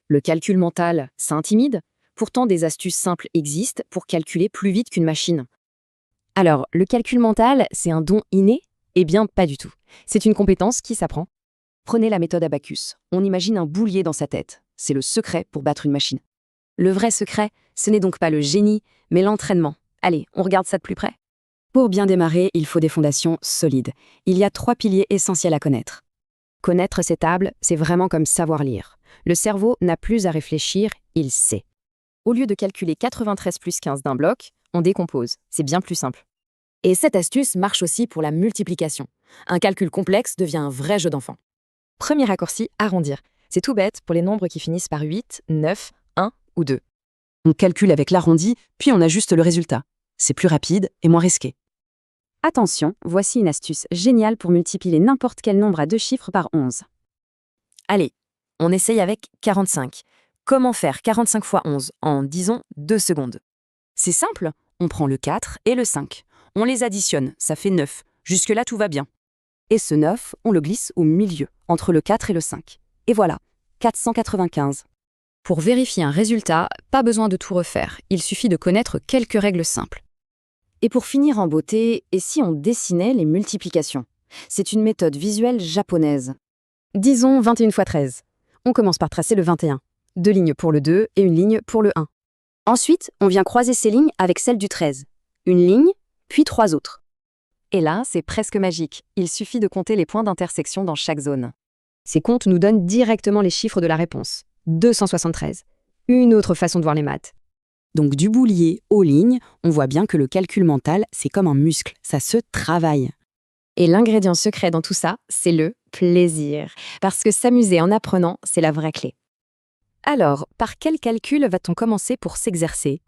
Le calcul mental, ça intimide? Pourtant, des astuces simples existent pour calculer plus vite qu'une machine. Alors, le calcul mental, c'est un don inné? Eh bien, pas du tout. C'est une compétence qui s'apprend. Prenez la méthode Abacus. On imagine un boulier dans sa tête. C'est le secret pour battre une machine. Le vrai secret, ce n'est donc pas le génie, mais l'entraînement. Allez, on regarde ça de plus près. Pour bien démarrer, il faut des fondations solides. Il y a 3 piliers essentiels à connaître. Connaître ces tables, c'est vraiment comme savoir lire. Le cerveau n'a plus à réfléchir, il sait. Au lieu de calculer 93 plus 15 d'un bloc, on décompose. C'est bien plus simple. Et cette astuce marche aussi pour la multiplication. Un calcul complexe devient un vrai jeu d'enfant. Premier raccourci, arrondir. C'est tout bête pour les nombres qui finissent par 8, 9, 1 ou 2. On calcule avec l'arrondi, puis on ajuste le résultat. C'est plus rapide et moins risqué. Attention, voici une astuce géniale pour multiplier n'importe quel nombre à 2 chiffres par 11. Allez, on essaye avec 45. Comment faire 45 fois 11 en, disons, 2 secondes? C'est simple, on prend le 4 et le 5. On les additionne, ça fait 9. Jusque-là, tout va bien. Et ce 9, on le glisse au milieu, entre le 4 et le 5. Et voilà, 495. Pour vérifier un résultat, pas besoin de tout refaire, il suffit de connaître quelques règles simples. Et pour finir en beauté, et si on dessinait les multiplications? C'est une méthode visuelle japonaise. Disons 21 fois 13. On commence par tracer le 21. 2 lignes pour le 2 et une ligne pour le 1. Ensuite, on vient croiser ces lignes avec celle du 13. Une ligne, puis 3 autres. Et là, c'est presque magique. Il suffit de compter les points d'intersection dans chaque zone. Ces comptes nous donnent directement les chiffres de la réponse. 273. Une autre façon de voir les maths. Donc du boulier aux lignes, on voit bien que le calcul mental, c'est comme un muscle, ça se travaille. Et l'ingrédient secret dans tout ça, c'est le plaisir. Parce que s'amuser en apprenant, c'est la vraie clé. Alors, par quel calcul va-t-on commencer pour s'exercer?